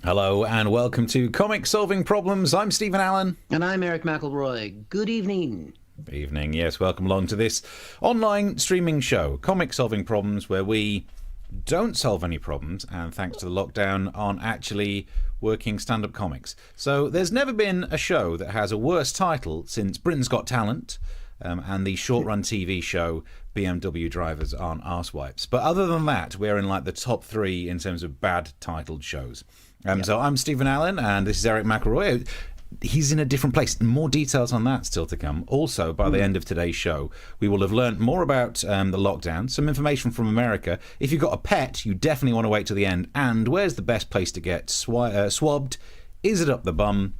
Hello and welcome to Comic Solving Problems. I'm Stephen Allen. And I'm Eric McElroy. Good evening. Evening, yes. Welcome along to this online streaming show, Comic Solving Problems, where we don't solve any problems and thanks to the lockdown aren't actually working stand-up comics. So there's never been a show that has a worse title since Britain's Got Talent and the short-run TV show BMW Drivers Aren't Arsewipes. But other than that, we're in like the top three in terms of bad titled shows. So I'm Stephen Allen, and this is Eric McElroy. He's in a different place. More details on that still to come. Also, by the end of today's show, we will have learnt more about the lockdown, some information from America. If you've got a pet, you definitely want to wait till the end. And where's the best place to get swabbed? Is it up the bum?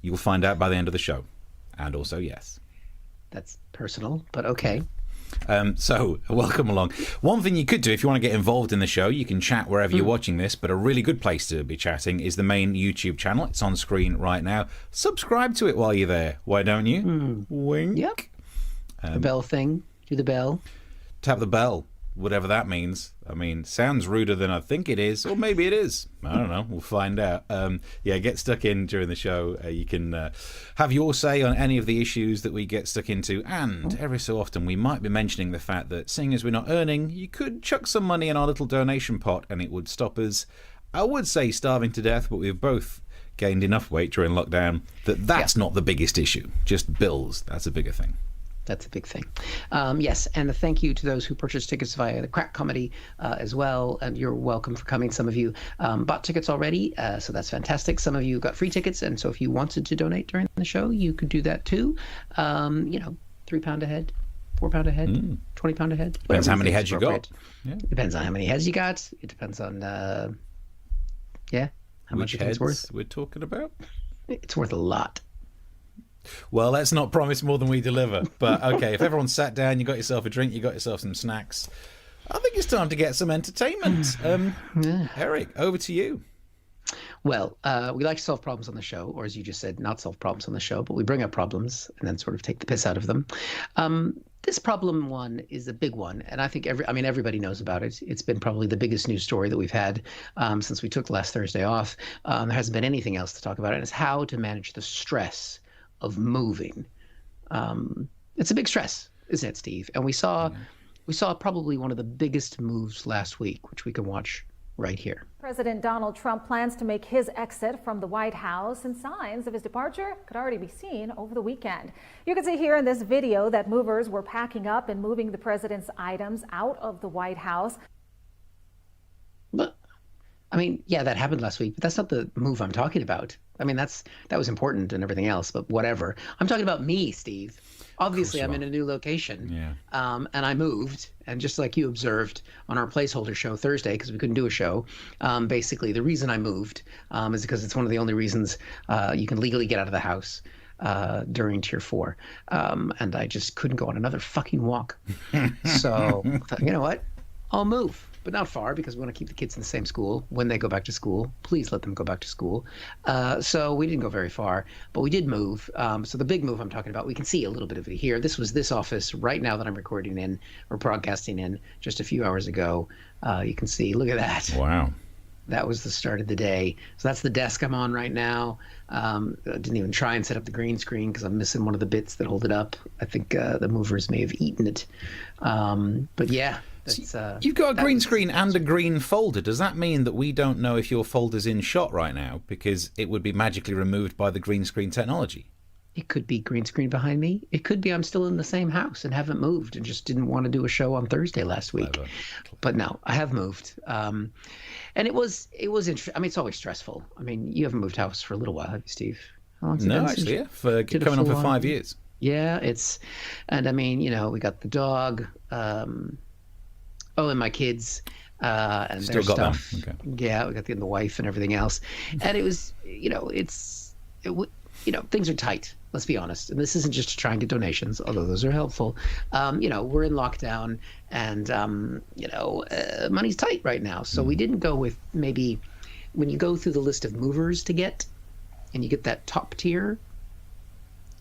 You'll find out by the end of the show. And also, yes. That's personal, but okay. So, welcome along. One thing you could do if you want to get involved in the show, you can chat wherever you're watching this, but a really good place to be chatting is the main YouTube channel. It's on screen right now. Subscribe to it while you're there. Why don't you? Wink. Yep. The bell thing. Do the bell. Tap the bell, whatever that means. I mean, sounds ruder than I think it is, or maybe it is. I don't know. We'll find out. Get stuck in during the show. You can have your say on any of the issues that we get stuck into, and every so often we might be mentioning the fact that seeing as we're not earning, you could chuck some money in our little donation pot and it would stop us, I would say, starving to death, but we've both gained enough weight during lockdown that's not the biggest issue. Just bills. That's a bigger thing. That's a big thing. Yes, and a thank you to those who purchased tickets via the Crack Comedy as well. And you're welcome for coming. Some of you bought tickets already, so that's fantastic. Some of you got free tickets, and so if you wanted to donate during the show, you could do that too. £3 a head, £4 a head, £20 a head. Depends how many heads you got. Yeah. Depends on how many heads you got. It depends on, how much it's worth. We're talking about? It's worth a lot. Well, let's not promise more than we deliver. But okay, if everyone's sat down, you got yourself a drink, you got yourself some snacks, I think it's time to get some entertainment. Eric, over to you. Well, we like to solve problems on the show, or as you just said, not solve problems on the show, but we bring up problems and then sort of take the piss out of them. This problem one is a big one, and I think everybody knows about it. It's been probably the biggest news story that we've had since we took last Thursday off. There hasn't been anything else to talk about, and it's how to manage the stress of moving. It's a big stress, isn't it, Steve? And we saw probably one of the biggest moves last week, which we can watch right here. President Donald Trump plans to make his exit from the White House, and signs of his departure could already be seen over the weekend. You can see here in this video that movers were packing up and moving the president's items out of the White House. But that happened last week, but that's not the move I'm talking about. That was important and everything else, but whatever. I'm talking about me, Steve. Obviously, I'm in a new location, and I moved. And just like you observed on our placeholder show Thursday, because we couldn't do a show, basically the reason I moved is because it's one of the only reasons you can legally get out of the house during Tier 4. And I just couldn't go on another fucking walk. So I thought, you know what? I'll move. But not far, because we want to keep the kids in the same school when they go back to school. Please let them go back to school. So we didn't go very far, but we did move. So the big move I'm talking about, we can see a little bit of it here. This was this office right now that I'm recording in or broadcasting in just a few hours ago. You can see, look at that. Wow. That was the start of the day. So that's the desk I'm on right now. I didn't even try and set up the green screen because I'm missing one of the bits that hold it up. I think the movers may have eaten it. But yeah. You've got a green screen and a green folder. Does that mean that we don't know if your folder's in shot right now because it would be magically removed by the green screen technology? It could be green screen behind me. It could be I'm still in the same house and haven't moved and just didn't want to do a show on Thursday last week. Clever. But no, I have moved. And it was interesting. It's always stressful. You haven't moved house for a little while, have you, Steve? How long's it been? No, actually, yeah. Coming on for 5 years. Yeah, we got the dog. And my kids and Still their got stuff. Them. Okay. Yeah, we got the wife and everything else. And it was, things are tight. Let's be honest. And this isn't just to try and get donations, although those are helpful. We're in lockdown, and money's tight right now. So we didn't go with maybe when you go through the list of movers to get, and you get that top tier,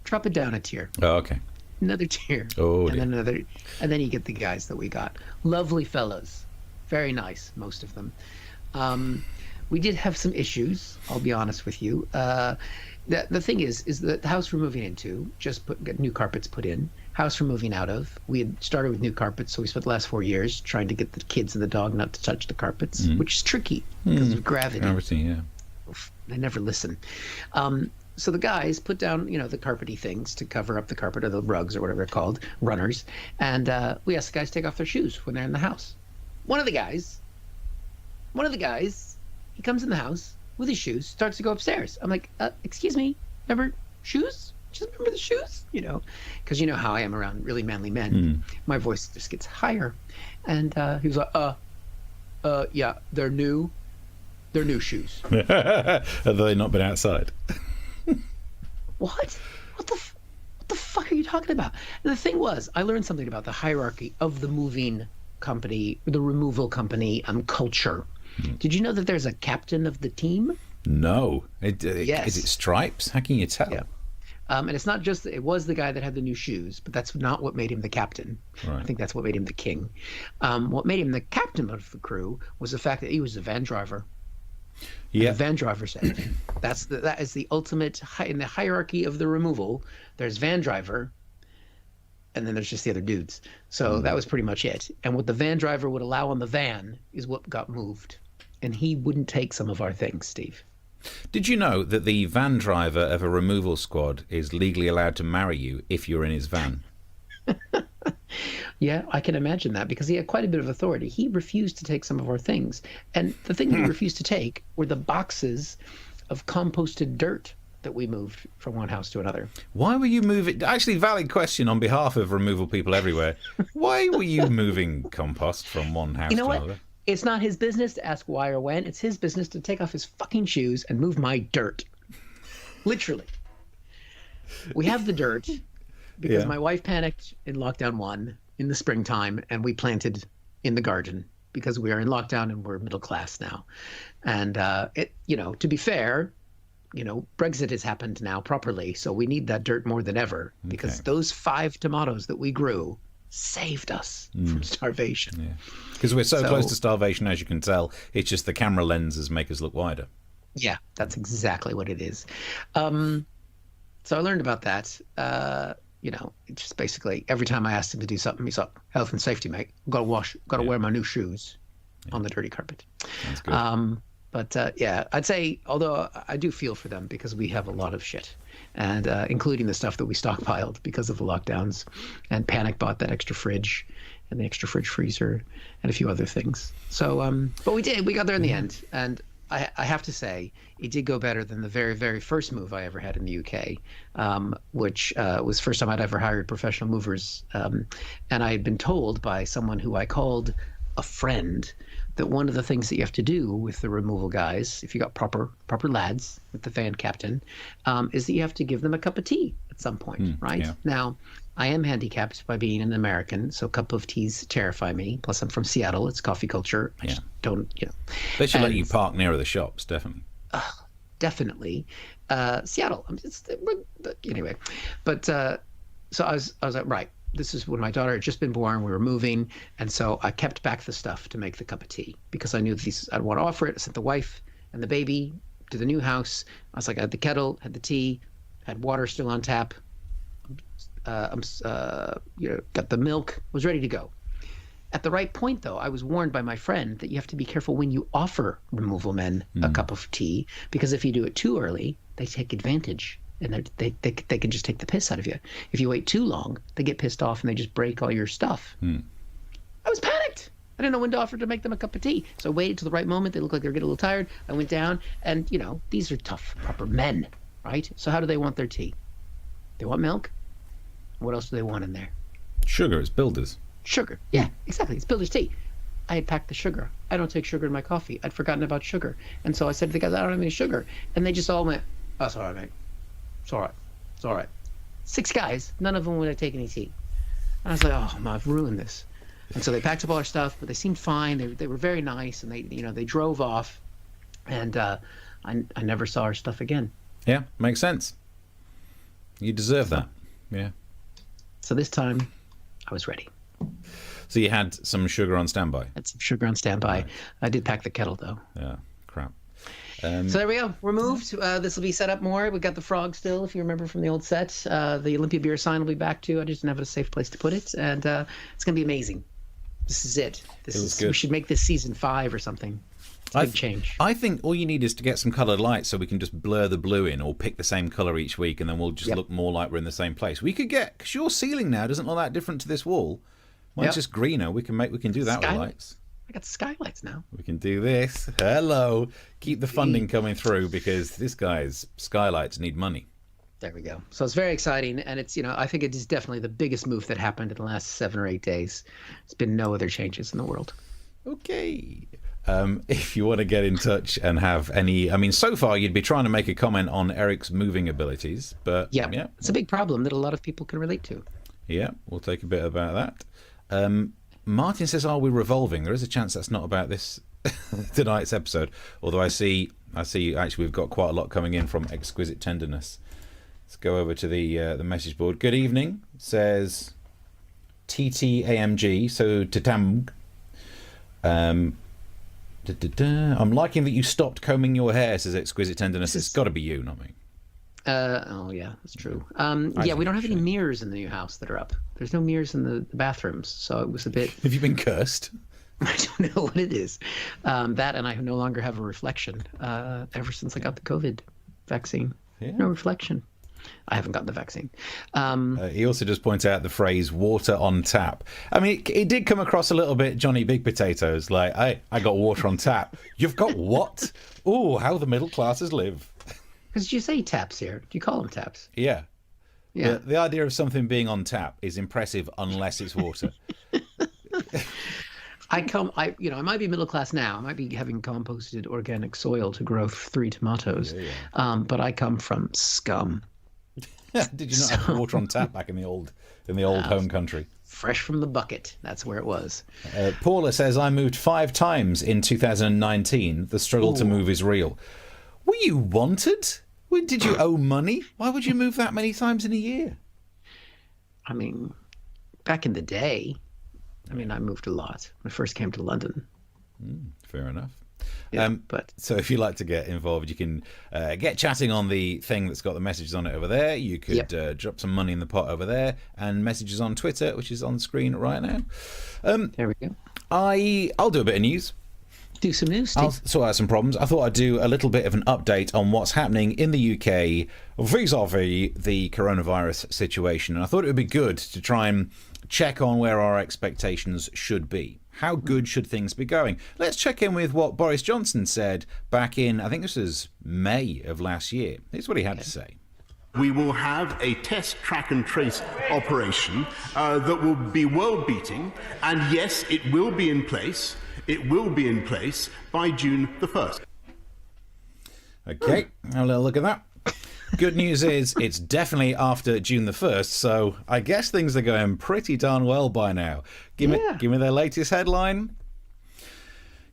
drop it down a tier. Oh, okay. Another tier. Oh, and then another, and then you get the guys that we got. Lovely fellas, very nice, most of them. we did have some issues. I'll be honest with you. The thing is that the house we're moving into just got new carpets put in. House we're moving out of, we had started with new carpets, so we spent the last 4 years trying to get the kids and the dog not to touch the carpets, which is tricky because of gravity. Gravity, yeah. They never listen. So the guys put down, the carpety things to cover up the carpet, or the rugs, or whatever they're called, runners. And we asked the guys to take off their shoes when they're in the house. One of the guys, he comes in the house with his shoes, starts to go upstairs. I'm like, excuse me, remember shoes? Just remember the shoes, because you know how I am around really manly men. My voice just gets higher. And he was like, yeah, they're new shoes. Have they not been outside? What the fuck are you talking about? And the thing was, I learned something about the hierarchy of the moving company, the removal company culture. Did you know that there's a captain of the team? No. Yes. Is it Stripes? How can you tell? Yeah. And it's not just, it was the guy that had the new shoes, but that's not what made him the captain. Right. I think that's what made him the king. What made him the captain of the crew was the fact that he was the van driver. Yeah. The van driver said, that is the ultimate, in the hierarchy of the removal, there's van driver, and then there's just the other dudes. So that was pretty much it. And what the van driver would allow on the van is what got moved. And he wouldn't take some of our things, Steve. Did you know that the van driver of a removal squad is legally allowed to marry you if you're in his van? Yeah, I can imagine that, because he had quite a bit of authority. He refused to take some of our things. And the thing he refused to take were the boxes of composted dirt that we moved from one house to another. Why were you moving? Actually, valid question on behalf of removal people everywhere. Why were you moving compost from one house to another? It's not his business to ask why or when. It's his business to take off his fucking shoes and move my dirt. Literally. We have the dirt because my wife panicked in lockdown 1 in the springtime, and we planted in the garden because we are in lockdown and we're middle class now. And to be fair, Brexit has happened now properly, so we need that dirt more than ever, because those 5 tomatoes that we grew saved us from starvation. Yeah. Because we're so close to starvation, as you can tell. It's just the camera lenses make us look wider. Yeah, that's exactly what it is. So I learned about that. It's just basically every time I asked him to do something, he's like, health and safety, mate. Got to wear my new shoes on the dirty carpet. That's good. But I'd say, although I do feel for them, because we have a lot of shit, and including the stuff that we stockpiled because of the lockdowns, and panic bought that extra fridge and the extra fridge freezer and a few other things. So, but we got there in the end. And I have to say, it did go better than the very, very first move I ever had in the UK, which was the first time I'd ever hired professional movers. And I had been told by someone who I called a friend that one of the things that you have to do with the removal guys, if you got proper lads with the van captain, is that you have to give them a cup of tea at some point, right? Yeah. Now, I am handicapped by being an American, so a cup of teas terrify me. Plus, I'm from Seattle. It's coffee culture. I just don't, They should let you park nearer the shops, definitely. Definitely. Seattle. Anyway. But so I was like, right. This is when my daughter had just been born. We were moving, and so I kept back the stuff to make the cup of tea because I knew that I'd want to offer it. I sent the wife and the baby to the new house. I was like, I had the kettle, had the tea, had water still on tap. Got the milk, was ready to go. At the right point, though, I was warned by my friend that you have to be careful when you offer removal men a cup of tea, because if you do it too early, they take advantage. And they can just take the piss out of you. If you wait too long, they get pissed off and they just break all your stuff. I was panicked. I didn't know when to offer to make them a cup of tea. So I waited till the right moment. They looked like they were getting a little tired. I went down, and, these are tough, proper men, right? So how do they want their tea? They want milk. What else do they want in there? Sugar. It's Builder's. Sugar. Yeah, exactly. It's Builder's tea. I had packed the sugar. I don't take sugar in my coffee. I'd forgotten about sugar. And so I said to the guys, I don't have any sugar. And they just all went, oh, it's all right, mate. It's all right. It's all right. 6 guys, none of them would have taken any tea. And I was like, oh, I've ruined this. And so they packed up all our stuff, but they seemed fine. They were very nice, and they drove off. And I never saw our stuff again. Yeah, makes sense. You deserve that. Yeah. So this time, I was ready. So you had some sugar on standby? Had some sugar on standby. Right. I did pack the kettle, though. Yeah, crap. So there we go. We're moved. This will be set up more. We got the frog still, if you remember from the old set. The Olympia beer sign will be back too. I just didn't have a safe place to put it, and it's going to be amazing. This is it. We should make this season 5 or something. It's a big change. I think all you need is to get some coloured lights so we can just blur the blue in or pick the same colour each week, and then we'll just look more like we're in the same place. We could get, because your ceiling now doesn't look that different to this wall. Mine's just greener. We can do that with lights. I got skylights now. We can do this. Hello. Keep the funding coming through, because this guy's skylights need money. There we go. So it's very exciting, and it's, I think it is definitely the biggest move that happened in the last 7 or 8 days. There's been no other changes in the world. Okay. If you want to get in touch and have any, so far you'd be trying to make a comment on Eric's moving abilities, but yeah, it's a big problem that a lot of people can relate to. Yeah, we'll take a bit about that. Martin says, are we revolving? There is a chance that's not about this tonight's episode, although I see actually we've got quite a lot coming in from Exquisite Tenderness. Let's go over to the message board. Good evening, says TTAMG, so Tatamg. I'm liking that you stopped combing your hair, says Exquisite Tenderness. It's got to be you, not me. Oh yeah, that's true. We don't have any mirrors in the new house that are up. There's no mirrors in the bathrooms, so it was a bit. Have you been cursed? I don't know what it is. That, and I no longer have a reflection. Ever since I got the COVID vaccine, no reflection. I haven't gotten the vaccine. He also just points out the phrase "water on tap." I mean, it did come across a little bit Johnny Big Potatoes, like, I got water on tap. You've got what? Oh, how the middle classes live. Because you say taps here. Do you call them taps? Yeah. The idea of something being on tap is impressive unless it's water. I might be middle class now. I might be having composted organic soil to grow 3 tomatoes. But I come from scum. Did you not have water on tap back in the old home country? Fresh from the bucket. That's where it was. Paula says, I moved 5 times in 2019. The struggle to move is real. Were you wanted? Did you owe money? Why would you move that many times in a year? I mean, back in the day, I moved a lot when I first came to London. Fair enough. But so if you'd like to get involved, you can get chatting on the thing that's got the messages on it over there. You could drop some money in the pot over there, and messages on Twitter, which is on the screen right now. There we go. I'll do a bit of news. Do some news, Steve. I'll sort out some problems. I thought I'd do a little bit of an update on what's happening in the UK vis-a-vis the coronavirus situation. And I thought it would be good to try and check on where our expectations should be. How good should things be going? Let's check in with what Boris Johnson said back in, I think this was May of last year. Here's what he had to say. We will have a test, track and trace operation that will be world-beating, and yes, it will be in place. It will be in place by June the 1st. Okay, have a little look at that. Good news is it's definitely after June the 1st, so I guess things are going pretty darn well by now. Give me their latest headline.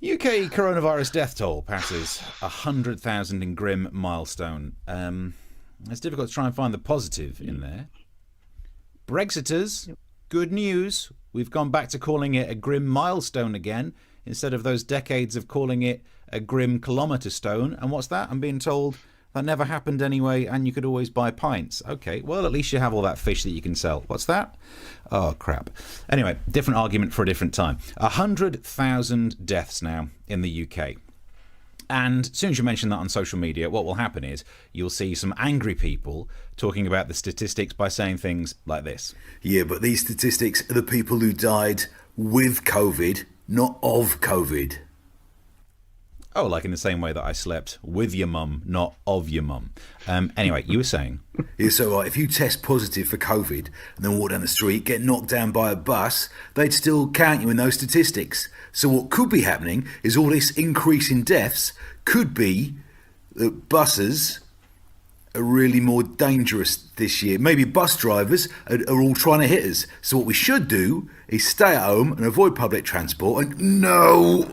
UK coronavirus death toll passes 100,000 in grim milestone. It's difficult to try and find the positive in there. Brexiters, good news. We've gone back to calling it a grim milestone again, instead of those decades of calling it a grim kilometre stone. And what's that? I'm being told that never happened anyway, and you could always buy pints. Okay, well, at least you have all that fish that you can sell. What's that? Oh, crap. Anyway, different argument for a different time. 100,000 deaths now in the UK. And as soon as you mention that on social media, what will happen is you'll see some angry people talking about the statistics by saying things like this. Yeah, but these statistics are the people who died with COVID, not of COVID. Oh, like in the same way that I slept with your mum, not of your mum. Anyway, you were saying. Yeah, so if you test positive for COVID and then walk down the street, get knocked down by a bus, they'd still count you in those statistics. So what could be happening is all this increase in deaths could be that buses are really more dangerous this year. Maybe bus drivers are all trying to hit us. So what we should do is stay at home and avoid public transport and no...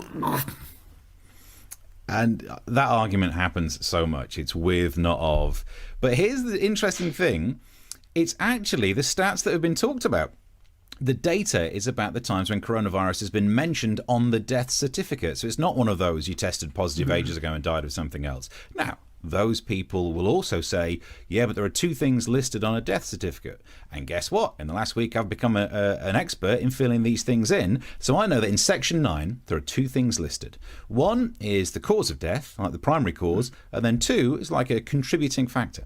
And that argument happens so much. It's with, not of. But here's the interesting thing. It's actually the stats that have been talked about. the data is about the times when coronavirus has been mentioned on the death certificate. So it's not one of those you tested positive ages ago and died of something else. Now, those people will also say, yeah, but there are two things listed on a death certificate. And guess what? In the last week, I've become an expert in filling these things in. So I know that in Section 9, there are two things listed. One is the cause of death, like the primary cause, and then two is like a contributing factor.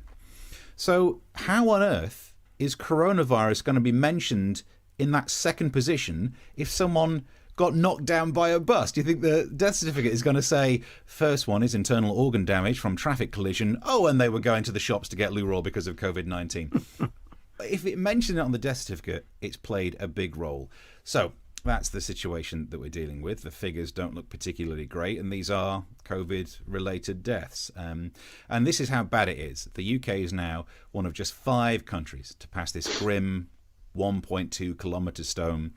So how on earth is coronavirus going to be mentioned in that second position if someone got knocked down by a bus? Do you think the death certificate is going to say first one is internal organ damage from traffic collision? Oh, and they were going to the shops to get loo roll because of COVID-19. If it mentioned it on the death certificate, it's played a big role. So that's the situation that we're dealing with. The figures don't look particularly great, and these are COVID-related deaths. And this is how bad it is. The UK is now one of just 5 countries to pass this grim 1.2 kilometre stone,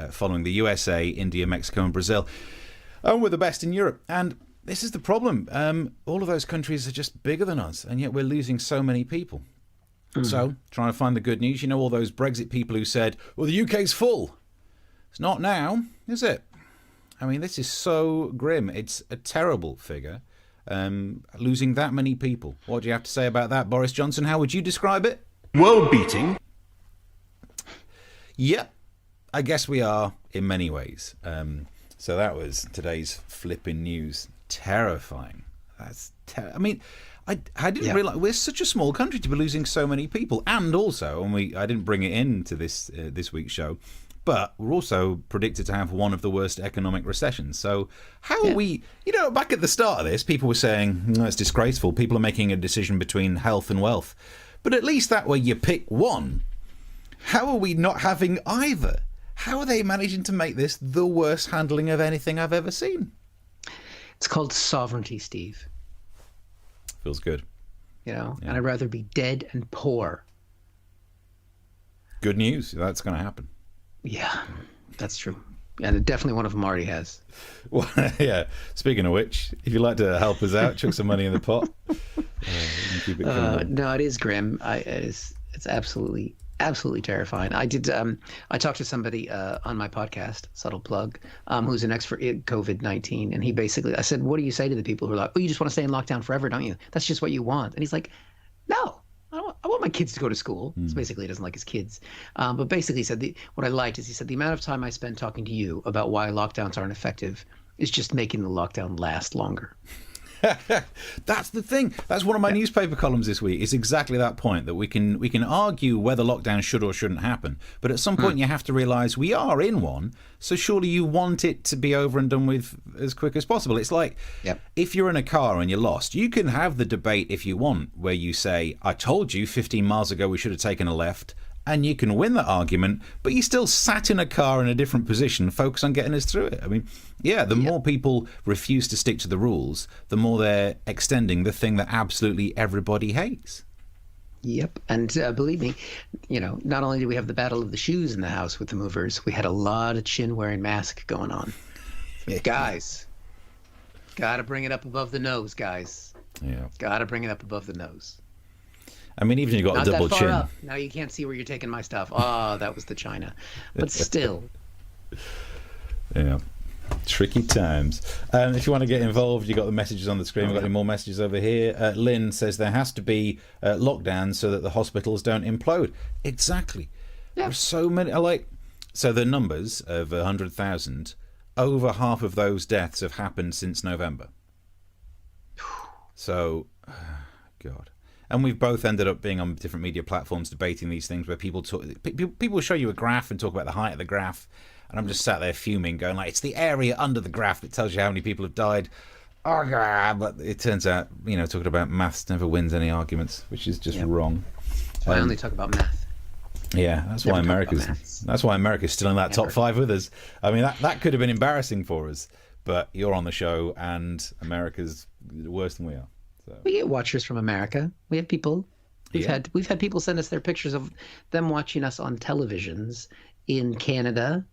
following the USA, India, Mexico and Brazil. And we're the best in Europe. And this is the problem. All of those countries are just bigger than us, and yet we're losing so many people. So, trying to find the good news. You know, all those Brexit people who said, well, the UK's full. It's not now, is it? I mean, this is so grim. It's a terrible figure, losing that many people. What do you have to say about that, Boris Johnson? How would you describe it? World-beating. Yep, I guess we are in many ways. So that was today's flipping news. Terrifying. I mean, I didn't realise we're such a small country to be losing so many people. And also, and I didn't bring it into this week's show, but we're also predicted to have one of the worst economic recessions. So how are we, back at the start of this, people were saying, no, it's disgraceful. People are making a decision between health and wealth. But at least that way you pick one. How are we not having either? How are they managing to make this the worst handling of anything I've ever seen? It's called sovereignty, Steve. Feels good. And I'd rather be dead and poor. Good news. That's going to happen. Yeah, that's true. And definitely one of them already has. Well, yeah. Speaking of which, if you'd like to help us out, chuck some money in the pot. Keep it no, it is grim. It's absolutely terrifying. I talked to somebody on my podcast, Subtle Plug, who's an expert in COVID-19, and I said, what do you say to the people who are like, oh, you just want to stay in lockdown forever, don't you? That's just what you want. And he's like, no, I want my kids to go to school. So basically, he doesn't like his kids. But basically, he said, what I liked is he said, the amount of time I spend talking to you about why lockdowns aren't effective is just making the lockdown last longer. That's the thing. That's one of my newspaper columns this week. It's exactly that point, that we can argue whether lockdown should or shouldn't happen, but at some point you have to realise we are in one, so surely you want it to be over and done with as quick as possible. It's like if you're in a car and you're lost, you can have the debate if you want where you say, I told you 15 miles ago we should have taken a left, and you can win that argument, but you still sat in a car in a different position, focus on getting us through it. I mean, the more people refuse to stick to the rules, the more they're extending the thing that absolutely everybody hates. Yep. And believe me, not only do we have the battle of the shoes in the house with the movers, we had a lot of chin-wearing mask going on. Guys, gotta bring it up above the nose, guys. Yeah. Gotta bring it up above the nose. I mean, even if you've got a double chin. Up. Now you can't see where you're taking my stuff. Oh, that was the China. But still. Yeah. Tricky times. If you want to get involved, you've got the messages on the screen. We've got any more messages over here. Lynn says there has to be lockdowns so that the hospitals don't implode. Exactly. Yeah. There's so many. So the numbers of 100,000, over half of those deaths have happened since November. So, God. And we've both ended up being on different media platforms debating these things where people will show you a graph and talk about the height of the graph. And I'm just sat there fuming, going it's the area under the graph that tells you how many people have died. Oh, God. But it turns out, talking about maths never wins any arguments, which is just wrong. I only talk about math. Yeah, that's why America's still in that top 5 with us. I mean, that could have been embarrassing for us, but you're on the show and America's worse than we are. So. We get watchers from America. We have people. We've had people send us their pictures of them watching us on televisions in Canada.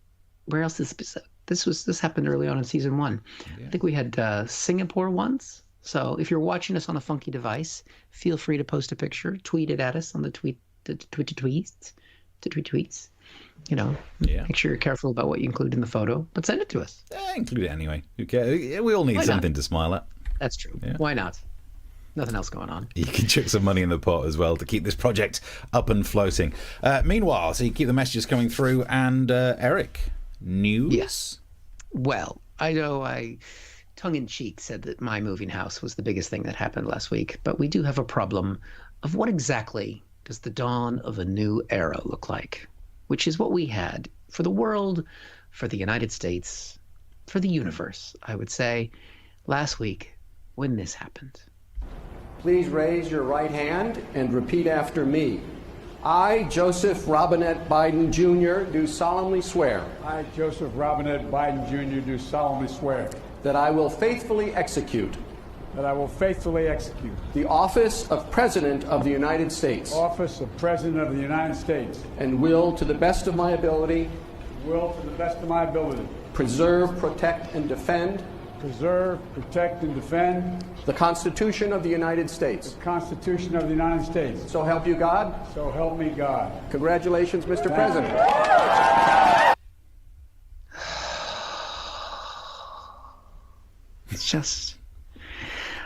Where else this happened early on in season 1. Yeah. I think we had Singapore once. So if you're watching us on a funky device, feel free to post a picture, tweet it at us on the tweets. Make sure you're careful about what you include in the photo, but send it to us. Include it anyway. Who cares? We all need something to smile at. That's true. Yeah. Why not? Nothing else going on. You can chuck some money in the pot as well to keep this project up and floating. Meanwhile, so you keep the messages coming through. And Eric, news? Yes. Well, I know I tongue-in-cheek said that my moving house was the biggest thing that happened last week, but we do have a problem of what exactly does the dawn of a new era look like, which is what we had for the world, for the United States, for the universe, I would say, last week when this happened. Please raise your right hand and repeat after me. I, Joseph Robinette Biden Jr., do solemnly swear. I, Joseph Robinette Biden Jr., do solemnly swear. That I will faithfully execute. That I will faithfully execute. The office of President of the United States. Office of President of the United States. And will, to the best of my ability. Will, to the best of my ability. Preserve, protect, and defend. Preserve, protect, and defend. The Constitution of the United States. The Constitution of the United States. So help you God. So help me God. Congratulations, Mr. President. It's just,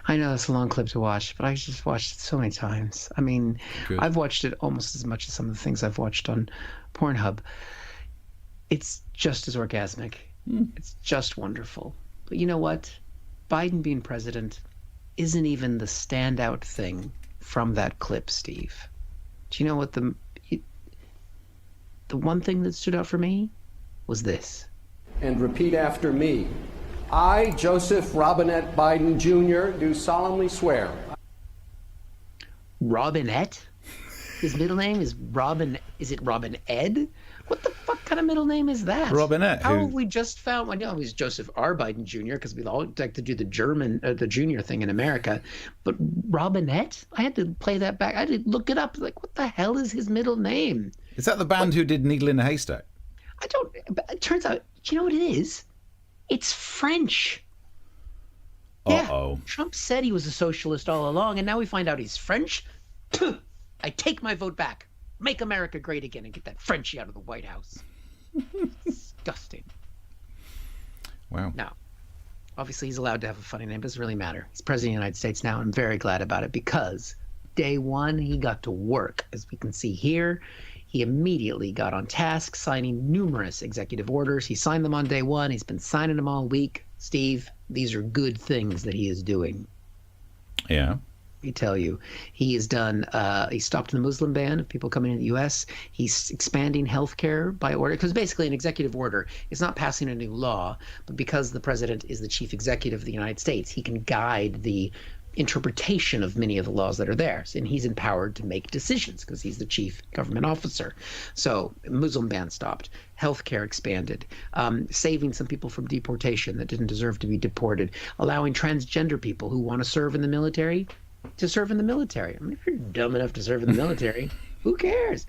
I know it's a long clip to watch, but I just watched it so many times. I mean, Good. I've watched it almost as much as some of the things I've watched on Pornhub. It's just as orgasmic. It's just wonderful. But you know what? Biden being president isn't even the standout thing from that clip, Steve. Do you know what the one thing that stood out for me was this? And repeat after me. I, Joseph Robinette Biden Jr., do solemnly swear. Robinette? His middle name is Robin. Is it Robin Ed? What the fuck kind of middle name is that? Robinette. How have we just found? I know he's Joseph R. Biden Jr. because we all like to do the the junior thing in America. But Robinette? I had to play that back. I had to look it up. Like, what the hell is his middle name? Is that the band who did Needle in a Haystack? I don't. But it turns out, you know what it is? It's French. Uh-oh. Yeah, Trump said he was a socialist all along, and now we find out he's French. I take my vote back. Make America great again and get that Frenchie out of the White House. Disgusting. Wow. Now, obviously he's allowed to have a funny name. It doesn't really matter. He's president of the United States now, and I'm very glad about it because day one he got to work. As we can see here, he immediately got on task, signing numerous executive orders. He signed them on day one. He's been signing them all week. Steve, these are good things that he is doing. Yeah. Let me tell you, he has done, he stopped the Muslim ban of people coming into the U.S. He's expanding health care by order, because basically an executive order is not passing a new law, but because the president is the chief executive of the United States, he can guide the interpretation of many of the laws that are there. And he's empowered to make decisions because he's the chief government officer. So Muslim ban stopped, healthcare expanded, saving some people from deportation that didn't deserve to be deported, allowing transgender people who want to serve in the military to serve in the military. I mean, if you're dumb enough to serve in the military, who cares?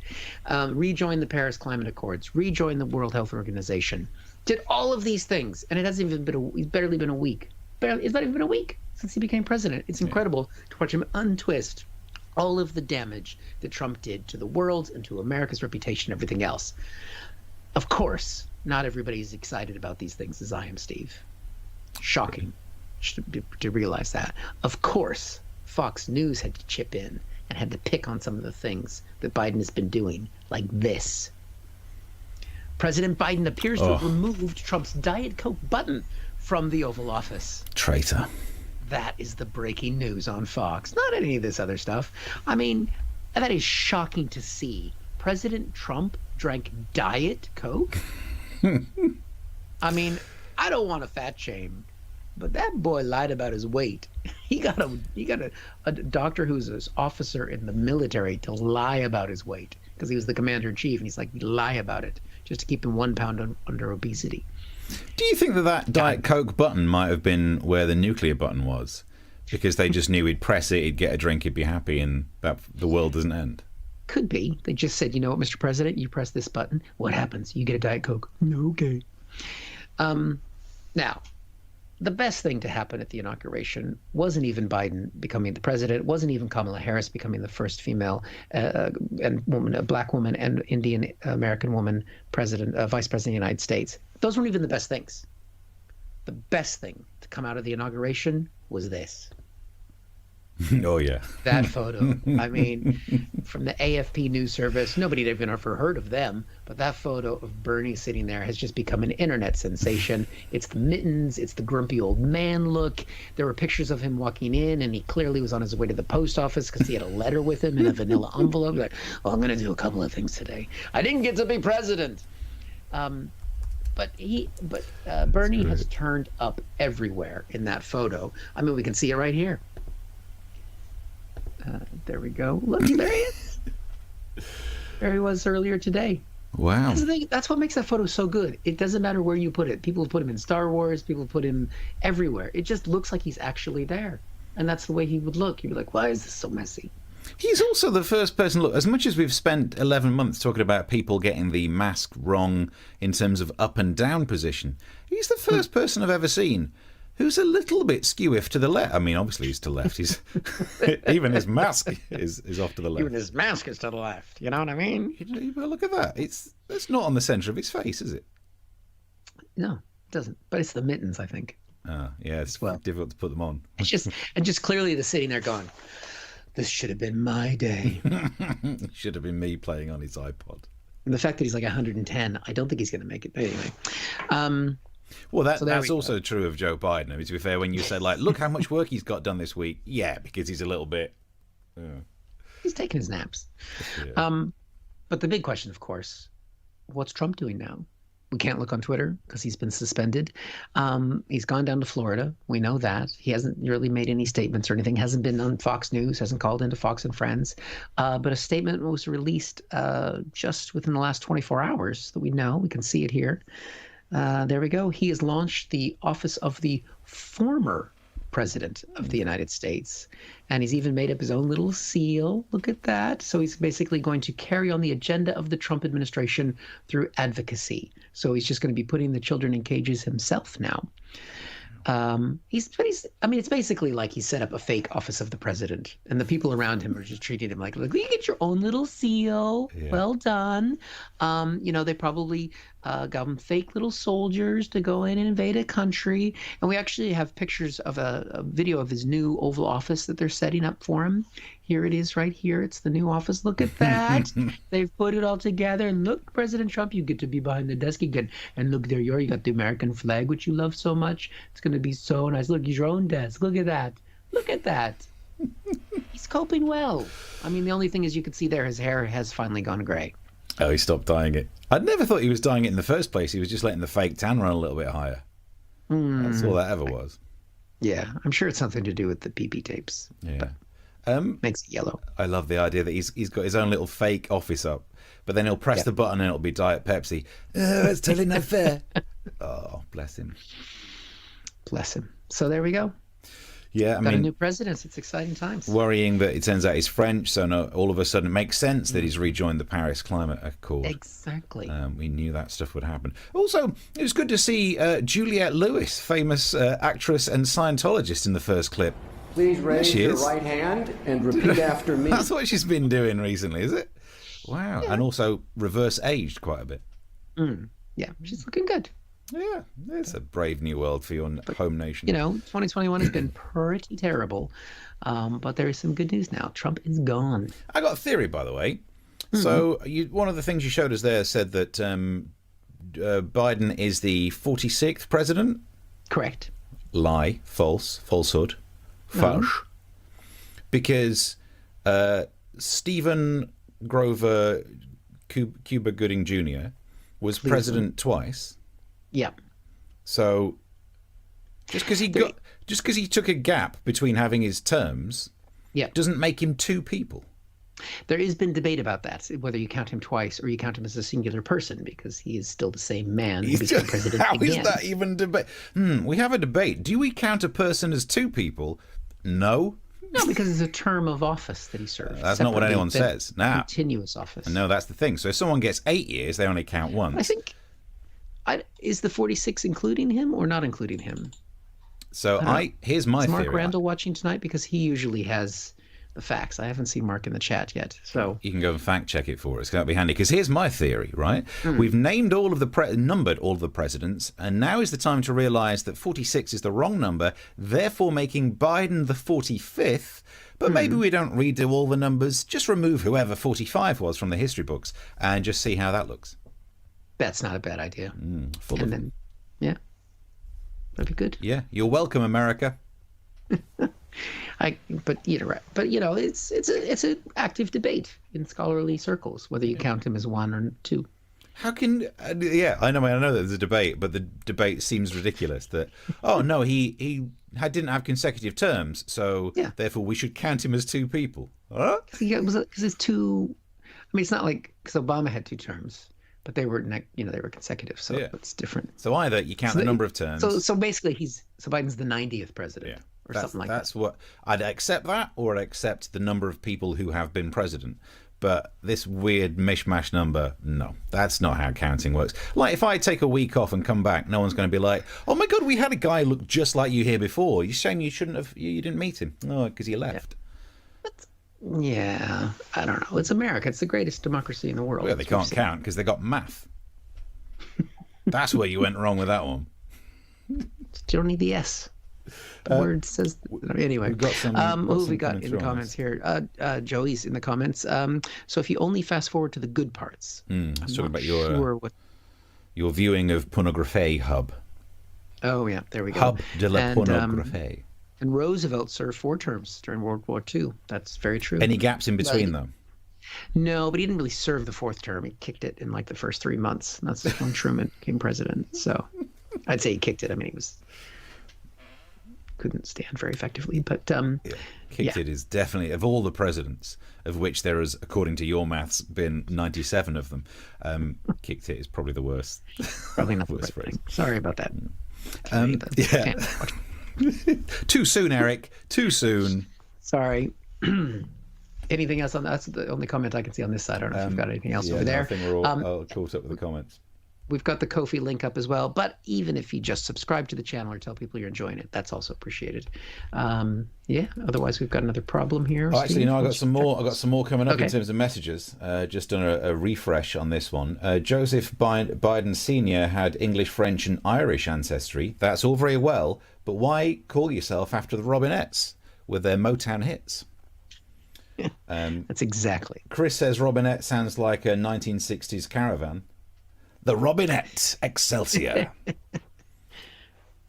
Rejoin the Paris Climate Accords, rejoin the World Health Organization, did all of these things, and it hasn't even been it's barely been a week. It's not even been a week since he became president. It's incredible to watch him untwist all of the damage that Trump did to the world and to America's reputation and everything else. Of course, not everybody's excited about these things as I am, Steve. Shocking to realize that. Of course, Fox News had to chip in and had to pick on some of the things that Biden has been doing, like this. President Biden appears to have removed Trump's Diet Coke button from the Oval Office. Traitor. That is the breaking news on Fox, not any of this other stuff. I mean, that is shocking to see. President Trump drank Diet Coke? I mean, I don't want to fat shame, but that boy lied about his weight. He got a doctor who's an officer in the military to lie about his weight because he was the commander in chief, and he's like, lie about it just to keep him 1 pound under obesity. Do you think that Diet Coke button might have been where the nuclear button was? Because they just knew he'd press it, he'd get a drink, he'd be happy, and that the world doesn't end? Could be. They just said, you know what, Mr. President, you press this button. What happens? You get a Diet Coke. No, okay. Now, the best thing to happen at the inauguration wasn't even Biden becoming the president. It wasn't even Kamala Harris becoming the first female and woman, a black woman and Indian American woman president, vice president of the United States. Those weren't even the best things. The best thing to come out of the inauguration was this. Oh, yeah. That photo. I mean, from the AFP news service, nobody had even ever heard of them, but that photo of Bernie sitting there has just become an internet sensation. It's the mittens, it's the grumpy old man look. There were pictures of him walking in, and he clearly was on his way to the post office because he had a letter with him in a vanilla envelope. Like, well, I'm going to do a couple of things today. I didn't get to be president. But Bernie has turned up everywhere in that photo. I mean, we can see it right here. There we go. Look, there he is. There he was earlier today. Wow. That's the thing. That's what makes that photo so good. It doesn't matter where you put it. People put him in Star Wars. People put him everywhere. It just looks like he's actually there. And that's the way he would look. You'd be like, why is this so messy? He's also the first person, look, as much as we've spent 11 months talking about people getting the mask wrong in terms of up and down position, he's the first person I've ever seen who's a little bit skew-if to the left. I mean, obviously he's to the left. He's even his mask is off to the left. Even his mask is to the left. You know what I mean? But look at that. It's not on the centre of his face, is it? No, it doesn't. But it's the mittens, I think. Yeah, it's difficult to put them on. It's just clearly the sitting there going, this should have been my day. It should have been me playing on his iPod. And the fact that he's like 110, I don't think he's going to make it. But anyway. Well, that's also true of Joe Biden. I mean, to be fair, when you said, like, look how much work he's got done this week. Yeah, because he's a little bit... He's taking his naps. Yeah. But the big question, of course, what's Trump doing now? We can't look on Twitter because he's been suspended. He's gone down to Florida. We know that. He hasn't really made any statements or anything. Hasn't been on Fox News. Hasn't called into Fox and Friends. But a statement was released just within the last 24 hours that we know. We can see it here. There we go. He has launched the office of the former president of the United States. And he's even made up his own little seal. Look at that. So he's basically going to carry on the agenda of the Trump administration through advocacy. So he's just going to be putting the children in cages himself now. It's basically like he set up a fake office of the president, and the people around him are just treating him like, look, you get your own little seal. Yeah. Well done. They probably got him fake little soldiers to go in and invade a country. And we actually have pictures of a video of his new Oval Office that they're setting up for him. Here it is right here. It's the new office. Look at that. They've put it all together. And look, President Trump, you get to be behind the desk again. And look, there you are. You got the American flag, which you love so much. It's going to be so nice. Look, it's your own desk. Look at that. Look at that. He's coping well. I mean, the only thing is you could see there his hair has finally gone gray. Oh, he stopped dyeing it. I'd never thought he was dyeing it in the first place. He was just letting the fake tan run a little bit higher. That's all that ever was. Yeah, I'm sure it's something to do with the PP tapes. Yeah. Makes it yellow. I love the idea that he's got his own little fake office up, but then he'll press the button and it'll be Diet Pepsi. Oh, it's totally not fair. Oh, bless him. Bless him. So there we go. Yeah, Got a new president. It's exciting times. Worrying that it turns out he's French, so all of a sudden it makes sense that he's rejoined the Paris Climate Accord. Exactly. We knew that stuff would happen. Also, it was good to see Juliette Lewis, famous actress and Scientologist, in the first clip. Please raise your right hand and repeat after me. That's what she's been doing recently, is it? Wow. Yeah. And also reverse aged quite a bit. Yeah, she's looking good. Yeah, it's a brave new world for your home nation. 2021 has been pretty terrible, but there is some good news now. Trump is gone. I got a theory, by the way. So one of the things you showed us there said that Biden is the 46th president. Correct. Lie, falsehood, fudge. Because Stephen Grover Cuba Gooding Jr. was president twice. Yeah. So just because he took a gap between having his terms, doesn't make him two people. There has been debate about that, whether you count him twice or you count him as a singular person, because he is still the same man who became president How again. is that even debate? We have a debate. Do we count a person as two people? No. No, because it's a term of office that he served. That's not what anyone says. Now, continuous office. No, that's the thing. So if someone gets 8 years, they only count once. I think. Is the 46 including him or not including him? So here's my Is Mark theory. Randall watching tonight? Because he usually has the facts. I haven't seen Mark in the chat yet. So You can go and fact check it for us. That'll be handy. Because here's my theory, right? We've named all of the numbered all of the presidents, and now is the time to realise that 46 is the wrong number, therefore making Biden the 45th. But maybe we don't redo all the numbers. Just remove whoever 45 was from the history books and just see how that looks. that's not a bad idea. Full And of then, yeah, that'd be good. Yeah, you're welcome, America. But it's an active debate in scholarly circles, whether you count him as one or two. How can? I know there's a debate, but the debate seems ridiculous. That no, he didn't have consecutive terms, so therefore we should count him as two people. Huh? Because it's two. I mean, it's not like because Obama had 2 terms, but they were they were consecutive, so it's different. So either you count the number of terms. So basically, Biden's the 90th president. Yeah. Or something like that's that. what I'd accept that, or I'd accept the number of people who have been president. But this weird mishmash number, no, that's not how counting works. Like if I take a week off and come back, no one's going to be like, "Oh my God, we had a guy look just like you here before. It's a shame you didn't meet him. Oh, because he left." Yeah, I don't know. It's America. It's the greatest democracy in the world. Well, they can't count because they got math. That's where you went wrong with that one. You don't need the S. The word says anyway. We've got some, who we got in the comments here? Joey's in the comments. So if you only fast forward to the good parts, I was talking about your what... viewing of Pornography Hub. Oh yeah, there we go. Hub de la Pornography. And Roosevelt served 4 terms during World War II. That's very true. Any gaps in between them? No, but he didn't really serve the 4th term. He kicked it in like the first 3 months. That's when Truman became president. So I'd say he kicked it. I mean, he couldn't stand very effectively, but Kicked it is definitely, of all the presidents, of which there has, according to your maths, been 97 of them, kicked it is probably the worst. Probably not the worst right phrase. thing. Sorry about that. Too soon, Eric. Too soon. Sorry. Anything else on that? That's the only comment I can see on this side. I don't know if you've got anything else over there. I think we're all caught up with the comments. We've got the Ko-fi link up as well. But even if you just subscribe to the channel or tell people you're enjoying it, that's also appreciated. Otherwise we've got another problem here. Oh, actually, no, I got some more. I got some more coming up Okay. in terms of messages. Just done a refresh on this one. Joseph Biden Sr. had English, French, and Irish ancestry. That's all very well, but why call yourself after the Robinettes with their Motown hits? That's exactly. Chris says Robinette sounds like a 1960s caravan. The Robinette Excelsior.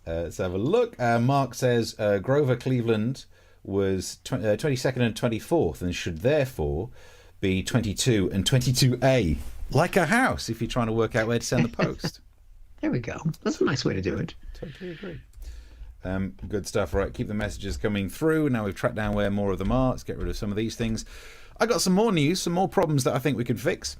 Let's have a look. Mark says Grover Cleveland was 22nd and 24th and should therefore be 22 and 22A. Like a house, if you're trying to work out where to send the post. There we go. That's a nice way to do it. Totally agree. Good stuff. Right, keep the messages coming through. Now we've tracked down where more of them are. Let's get rid of some of these things. I got some more news, some more problems that I think we could fix.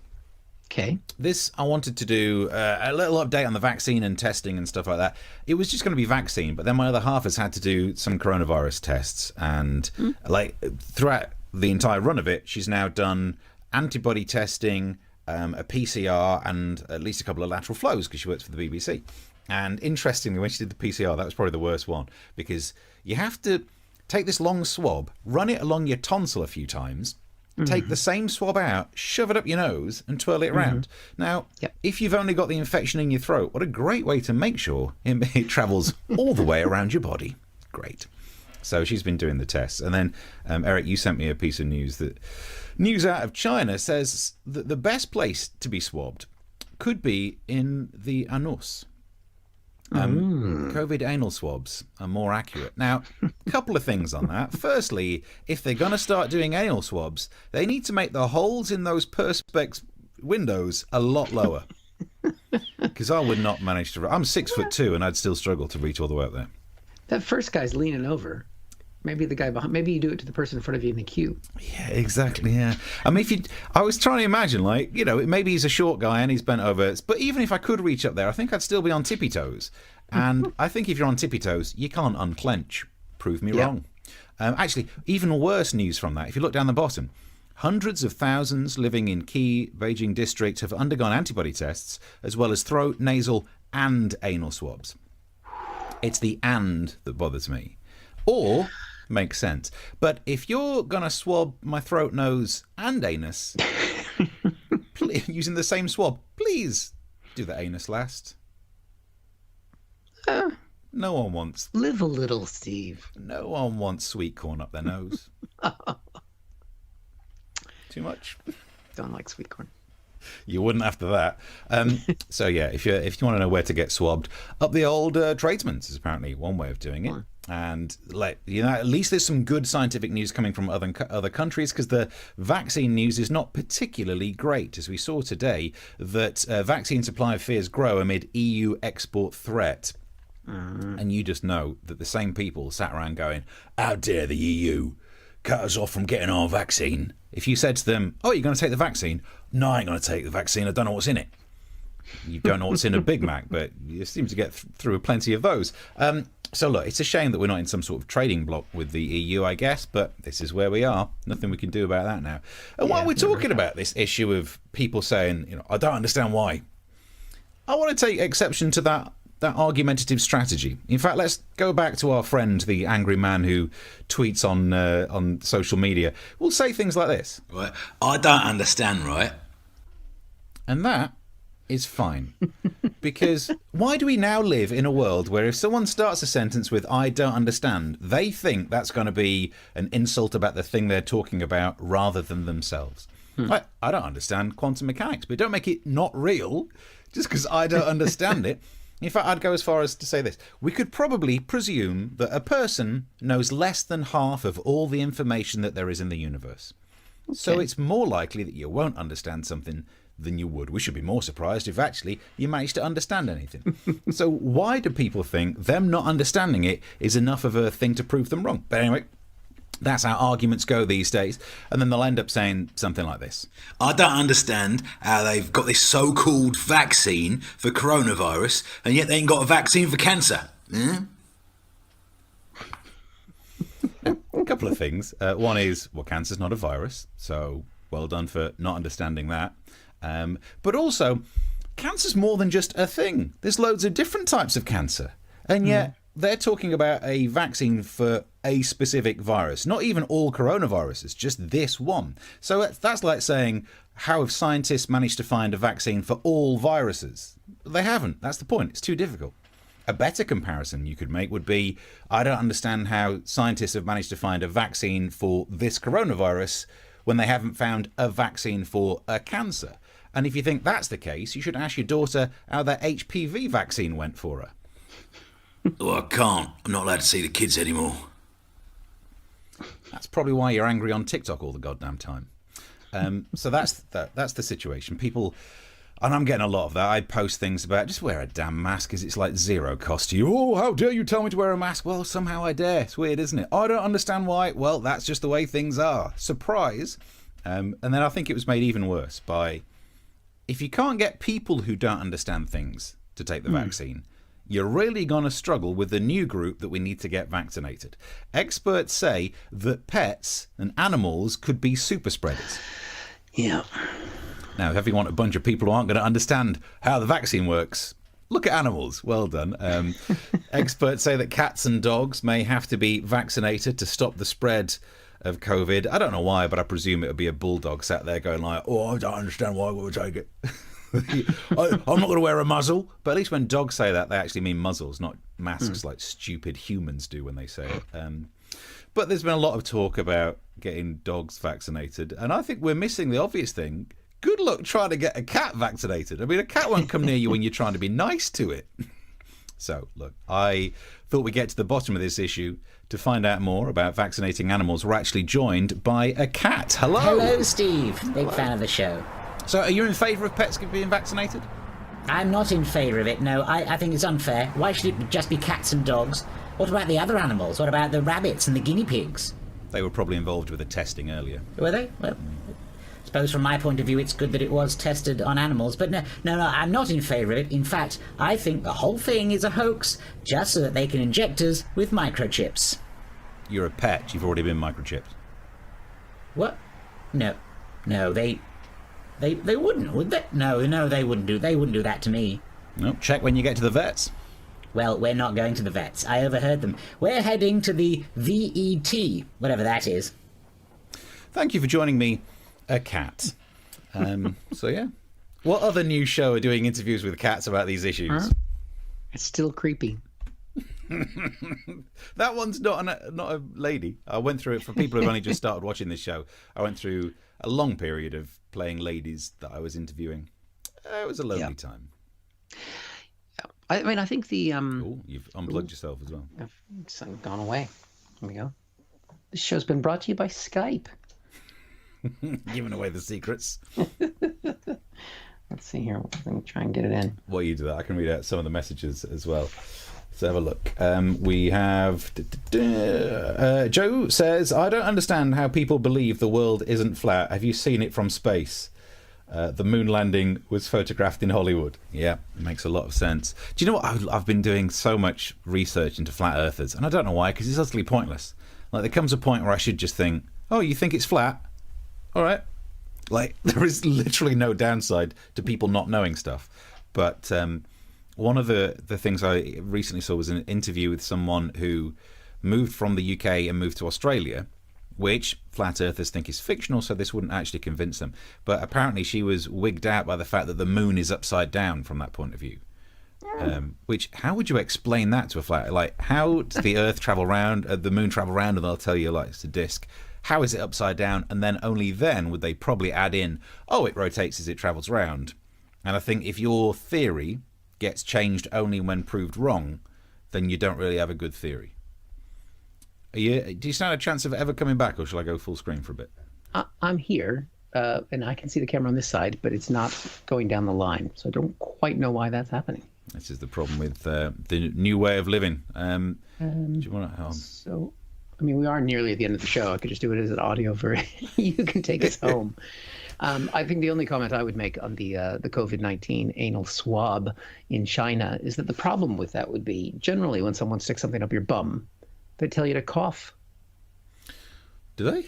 Okay. This, I wanted to do a little update on the vaccine and testing and stuff like that. It was just going to be vaccine, but then my other half has had to do some coronavirus tests. And like throughout the entire run of it, she's now done antibody testing, a PCR, and at least a couple of lateral flows because she works for the BBC. And interestingly, when she did the PCR, that was probably the worst one because you have to take this long swab, run it along your tonsil a few times, take the same swab out, shove it up your nose, and twirl it around. Now, if you've only got the infection in your throat, what a great way to make sure it travels all the way around your body. Great. So she's been doing the tests. And then, Eric, you sent me a piece of news that news out of China says that the best place to be swabbed could be in the anus. COVID anal swabs are more accurate. Now, a couple of things on that. Firstly, if they're going to start doing anal swabs, they need to make the holes in those perspex windows a lot lower. Because I would not manage to... I'm 6'2" and I'd still struggle to reach all the way up there. That first guy's leaning over. Maybe the guy behind... Maybe you do it to the person in front of you in the queue. Yeah, exactly, yeah. I mean, I was trying to imagine, like, maybe he's a short guy and he's bent over. But even if I could reach up there, I think I'd still be on tippy toes. And I think if you're on tippy toes, you can't unclench. Prove me wrong. Actually, even worse news from that. If you look down the bottom, hundreds of thousands living in key Beijing districts have undergone antibody tests, as well as throat, nasal, and anal swabs. It's the and that bothers me. Or, makes sense. But if you're going to swab my throat, nose, and anus, using the same swab, please do the anus last. No one wants... Live a little, Steve. No one wants sweet corn up their nose. Too much? Don't like sweet corn. You wouldn't after that. So yeah, if you want to know where to get swabbed, up the old tradesman's is apparently one way of doing it. And at least there's some good scientific news coming from other countries, because the vaccine news is not particularly great, as we saw today that vaccine supply fears grow amid EU export threat. And you just know that the same people sat around going, how dare the EU cut us off from getting our vaccine. If you said to them, oh, you're going to take the vaccine? No, I ain't going to take the vaccine. I don't know what's in it. You don't know what's in a Big Mac, but you seem to get through plenty of those. So look, it's a shame that we're not in some sort of trading block with the EU, I guess, but this is where we are. Nothing we can do about that now. And while we're talking about this issue of people saying, I don't understand why, I want to take exception to that argumentative strategy. In fact, let's go back to our friend, the angry man who tweets on social media. We'll say things like this. Right. I don't understand, right? And that is fine. Because why do we now live in a world where if someone starts a sentence with I don't understand, they think that's going to be an insult about the thing they're talking about rather than themselves? I don't understand quantum mechanics, but don't make it not real just because I don't understand it. In fact, I'd go as far as to say this. We could probably presume that a person knows less than half of all the information that there is in the universe. Okay. So it's more likely that you won't understand something than you would. We should be more surprised if actually you managed to understand anything. So why do people think them not understanding it is enough of a thing to prove them wrong? But anyway, that's how arguments go these days. And then they'll end up saying something like this. I don't understand how they've got this so-called vaccine for coronavirus and yet they ain't got a vaccine for cancer. A couple of things. One is, well, cancer's not a virus, so well done for not understanding that. But also, cancer's more than just a thing. There's loads of different types of cancer. And yet they're talking about a vaccine for a specific virus, not even all coronaviruses, just this one. So that's like saying, how have scientists managed to find a vaccine for all viruses? They haven't. That's the point. It's too difficult. A better comparison you could make would be, I don't understand how scientists have managed to find a vaccine for this coronavirus when they haven't found a vaccine for a cancer. And if you think that's the case, you should ask your daughter how that HPV vaccine went for her. Oh, I can't. I'm not allowed to see the kids anymore. That's probably why you're angry on TikTok all the goddamn time. So that's the situation. People, and I'm getting a lot of that. I post things about just wear a damn mask because it's like zero cost to you. Oh, how dare you tell me to wear a mask? Well, somehow I dare. It's weird, isn't it? I don't understand why. Well, that's just the way things are. Surprise. And then I think it was made even worse by, if you can't get people who don't understand things to take the vaccine, you're really going to struggle with the new group that we need to get vaccinated. Experts say that pets and animals could be super spreaders. Yeah. Now, if you want a bunch of people who aren't going to understand how the vaccine works, look at animals. Well done. Experts say that cats and dogs may have to be vaccinated to stop the spread of COVID. I don't know why, but I presume it would be a bulldog sat there going like, oh, I don't understand why we would take it. I'm not going to wear a muzzle. But at least when dogs say that, they actually mean muzzles, not masks like stupid humans do when they say it. But there's been a lot of talk about getting dogs vaccinated. And I think we're missing the obvious thing. Good luck trying to get a cat vaccinated. I mean, a cat won't come near you when you're trying to be nice to it. So, look, I thought we'd get to the bottom of this issue. To find out more about vaccinating animals, we're actually joined by a cat. Hello. Hello, Steve. Big fan of the show. So, are you in favour of pets being vaccinated? I'm not in favour of it, no. I think it's unfair. Why should it just be cats and dogs? What about the other animals? What about the rabbits and the guinea pigs? They were probably involved with the testing earlier. Were they? Well, I suppose from my point of view it's good that it was tested on animals, but no, I'm not in favour of it. In fact, I think the whole thing is a hoax, just so that they can inject us with microchips. You're a pet. You've already been microchipped. What? No, they wouldn't, would they? No, they wouldn't do that to me. No, check when you get to the vets. Well, we're not going to the vets. I overheard them. We're heading to the VET, whatever that is. Thank you for joining me, a cat. So, yeah. What other news show are doing interviews with cats about these issues? It's still creepy. That one's not a lady. I went through it for people who've only just started watching this show. I went through a long period of playing ladies that I was interviewing. It was a lovely time. I mean, I think the Oh, you've unplugged yourself as well. It's gone away. There we go. This show's been brought to you by Skype. Giving away the secrets. Let's see here. Let me try and get it in. While you do that, I can read out some of the messages as well. Let's have a look. We have... Joe says, I don't understand how people believe the world isn't flat. Have you seen it from space? The moon landing was photographed in Hollywood. Yeah, it makes a lot of sense. Do you know what? I've been doing so much research into flat earthers, and I don't know why, because it's utterly pointless. Like, there comes a point where I should just think, oh, you think it's flat? All right. Like, there is literally no downside to people not knowing stuff. But one of the things I recently saw was an interview with someone who moved from the UK and moved to Australia, which flat earthers think is fictional, so this wouldn't actually convince them. But apparently she was wigged out by the fact that the moon is upside down from that point of view. Which, how would you explain that to a flat? Like, how does the Earth travel round, the moon travel round, and they'll tell you, like, it's a disc. How is it upside down? And then only then would they probably add in, oh, it rotates as it travels round. And I think if your theory gets changed only when proved wrong, then you don't really have a good theory. Do you stand a chance of ever coming back, or shall I go full screen for a bit? I'm here, and I can see the camera on this side, but it's not going down the line. So I don't quite know why that's happening. This is the problem with the new way of living. Do you want to... So, I mean, we are nearly at the end of the show. I could just do it as an audio for you can take us home. I think the only comment I would make on the COVID-19 anal swab in China is that the problem with that would be generally when someone sticks something up your bum, they tell you to cough. Do they?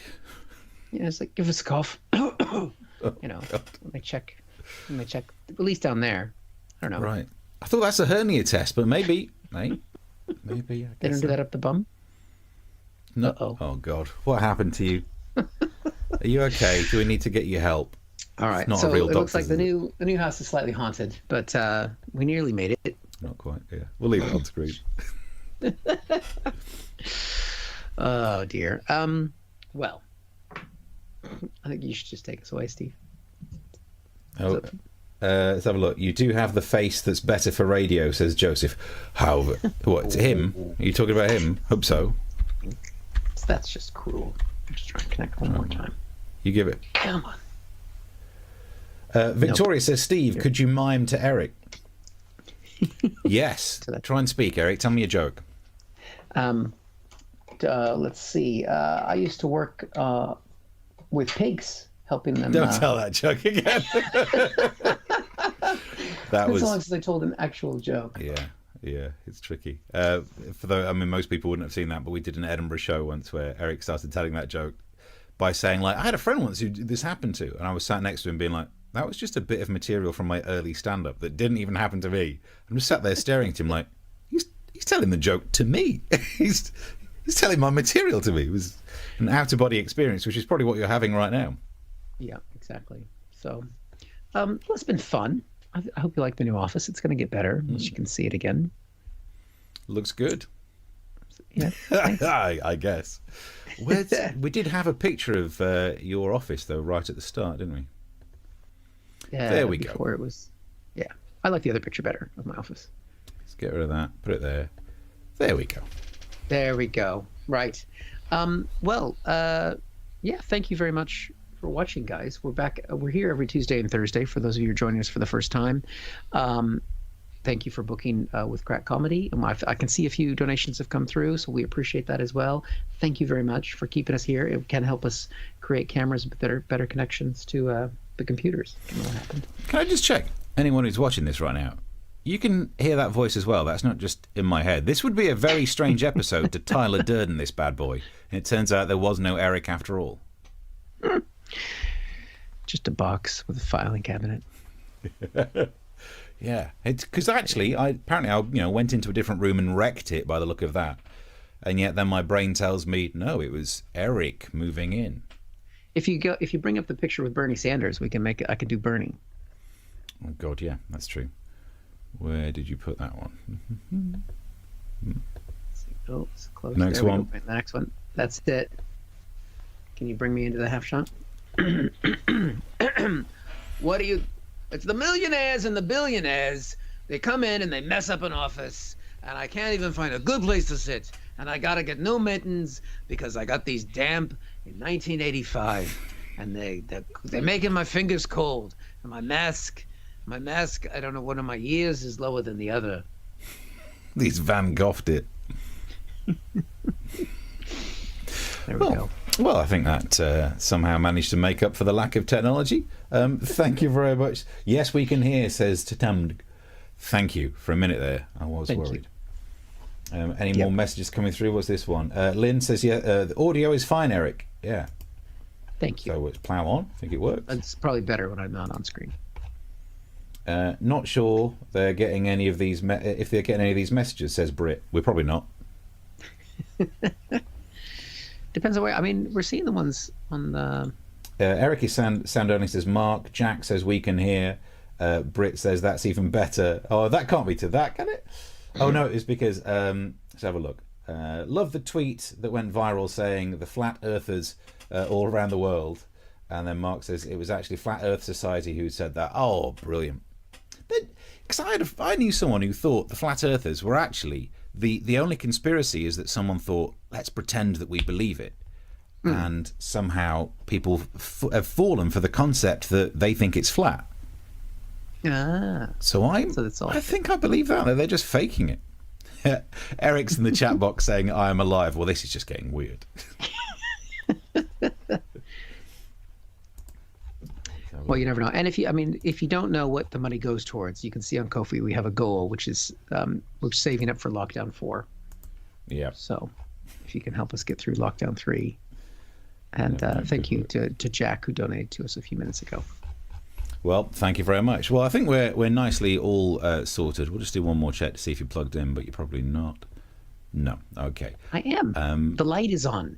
Yeah, it's like, give us a cough. When they check, at least down there. I don't know. Right. I thought that's a hernia test, but maybe. Maybe. They don't do that up the bum? No. Uh-oh. Oh, God. What happened to you? Are you okay? Do we need to get you help? All right. Not so a real it looks like doctor, the new house is slightly haunted, but we nearly made it. Not quite, yeah. We'll leave it on screen. Oh, dear. Well, I think you should just take us away, Steve. Oh, let's have a look. You do have the face that's better for radio, says Joseph. How? What? It's him? Are you talking about him? Hope so. That's just cruel. I'm just trying to connect one more time. You give it. Come on. Victoria says, Steve, could you mime to Eric? Yes. Try and speak, Eric. Tell me a joke. Let's see. I used to work with pigs, helping them. Don't tell that joke again. That was. As long as they told an actual joke. Yeah, it's tricky. Most people wouldn't have seen that, but we did an Edinburgh show once where Eric started telling that joke by saying, like, I had a friend once who this happened to, and I was sat next to him being like, that was just a bit of material from my early stand-up that didn't even happen to me. I'm just sat there staring at him like, he's telling the joke to me. He's telling my material to me. It was an out-of-body experience, which is probably what you're having right now. Yeah, exactly. So, it's been fun. I hope you like the new office. It's going to get better once you can see it again. Looks good. Yeah, I guess. We did have a picture of your office, though, right at the start, didn't we? Yeah, there we before go. It was, yeah. I like the other picture better of my office. Let's get rid of that. Put it there. There we go. There we go. Right. Yeah, thank you very much for watching, guys. We're back. We're here every Tuesday and Thursday for those of you who are joining us for the first time. Thank you for booking with Crack Comedy. I can see a few donations have come through, so we appreciate that as well. Thank you very much for keeping us here. It can help us create cameras with better connections to the computers. What happened? Can I just check? Anyone who's watching this right now, you can hear that voice as well. That's not just in my head. This would be a very strange episode to Tyler Durden, this bad boy. And it turns out there was no Eric after all. Just a box with a filing cabinet. Yeah, it's because actually, I went into a different room and wrecked it by the look of that, and yet then my brain tells me no, it was Eric moving in. If you bring up the picture with Bernie Sanders, we can make it. I can do Bernie. Oh God, yeah, that's true. Where did you put that one? Oh, it's close. Next one. The next one. That's it. Can you bring me into the half shot? What do you? It's the millionaires and the billionaires. They come in and they mess up an office, and I can't even find a good place to sit. And I gotta get new mittens because I got these damp in 1985, and they're making my fingers cold. And my mask, I don't know, one of my ears is lower than the other. He's Van Goughed it. There we go. Well, I think that somehow managed to make up for the lack of technology. Thank you very much. Yes, we can hear, says Tatamd. Thank you. For a minute there, I was worried. Any more messages coming through? What's this one? Lynn says, yeah, the audio is fine, Eric. Yeah. Thank you. So it's plow on. I think it works. It's probably better when I'm not on screen. Not sure they're getting any of these. If they're getting any of these messages, says Britt. We're probably not. Depends on where. I mean, we're seeing the ones on the. Eric is sound only, says Mark. Jack says we can hear. Britt says that's even better. Oh, that can't be to that, can it? Oh no, it's because let's have a look. Love the tweet that went viral saying the flat earthers all around the world, and then Mark says it was actually Flat Earth Society who said that. Oh, brilliant! Because I knew someone who thought the flat earthers were actually the only conspiracy is that someone thought let's pretend that we believe it, and somehow people have fallen for the concept that they think it's flat. So I think I believe that. They're just faking it. Eric's in the chat box saying I am alive. Well, this is just getting weird. Well, you never know. And if you don't know what the money goes towards, you can see on Ko-fi we have a goal, which is we're saving up for lockdown 4. Yeah. So if you can help us get through lockdown 3. And thank you to Jack, who donated to us a few minutes ago. Well, thank you very much. Well, I think we're nicely all sorted. We'll just do one more check to see if you're plugged in, but you're probably not. No. Okay. I am. The light is on.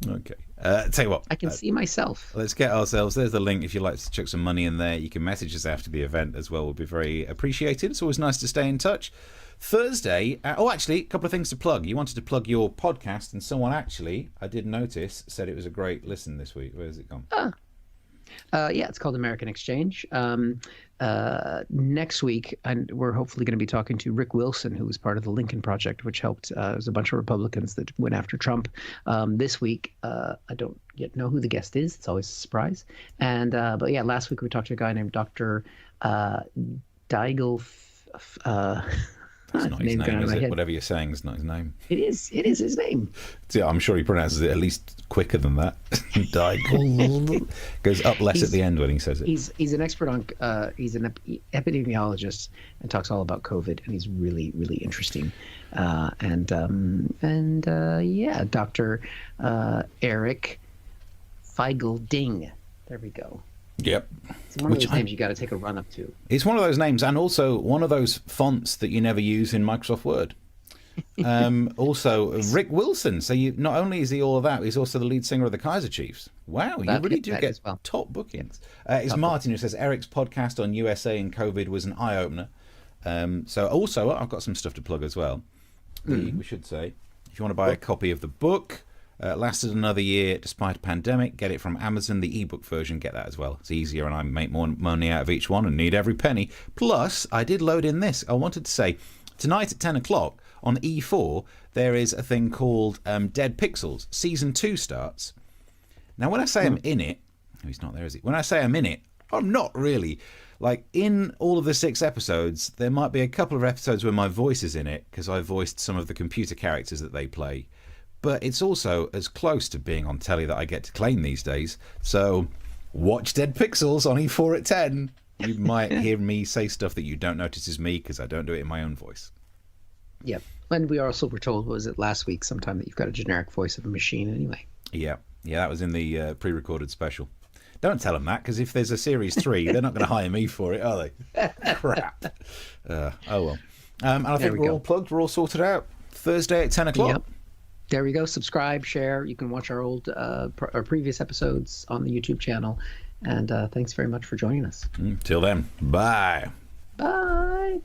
Okay. Tell you what. I can see myself. Let's get ourselves. There's the link. If you'd like to chuck some money in there, you can message us after the event as well. We'll be very appreciated. It's always nice to stay in touch. Thursday. Actually, a couple of things to plug. You wanted to plug your podcast, and someone actually, I did notice, said it was a great listen this week. Where's it gone? Yeah, it's called American Exchange. Next week, and we're hopefully going to be talking to Rick Wilson, who was part of the Lincoln Project, which helped. It was a bunch of Republicans that went after Trump. This week, I don't yet know who the guest is. It's always a surprise. And but yeah, last week we talked to a guy named Dr. Deigel. That's not his name, is it? Whatever you're saying is not his name. It is his name. Yeah, I'm sure he pronounces it at least quicker than that. Goes up less at the end when he says it. He's an expert on. He's an epidemiologist and talks all about COVID, and he's really, really interesting. Yeah, Dr. Eric Feigl-Ding. There we go. Yep. It's one of those names you got to take a run up to. It's one of those names, and also one of those fonts that you never use in Microsoft Word. Also, Rick Wilson. So not only is he all of that, he's also the lead singer of the Kaiser Chiefs. Wow, you really do get top bookings. It's Martin who says Eric's podcast on USA and COVID was an eye-opener. So also, I've got some stuff to plug as well. We should say, if you want to buy a copy of the book, lasted another year despite a pandemic. Get it from Amazon, the ebook version. Get that as well. It's easier, and I make more money out of each one and need every penny. Plus, I did load in this. I wanted to say, tonight at 10 o'clock on E4, there is a thing called Dead Pixels. Season 2 starts. Now, when I say I'm in it, oh, he's not there, is he? When I say I'm in it, I'm not really. Like, in all of the 6 episodes, there might be a couple of episodes where my voice is in it because I voiced some of the computer characters that they play. But it's also as close to being on telly that I get to claim these days. So watch Dead Pixels on E4 at 10. You might hear me say stuff that you don't notice is me because I don't do it in my own voice. Yeah. And we also were told, was it last week sometime, that you've got a generic voice of a machine anyway. Yeah. Yeah, that was in the pre-recorded special. Don't tell them that, because if there's a series 3, they're not going to hire me for it, are they? Crap. Oh well. And I think we're all plugged. We're all sorted out. Thursday at 10 o'clock. Yep. There we go. Subscribe, share. You can watch our old, our previous episodes on the YouTube channel. And thanks very much for joining us. Till then, bye. Bye.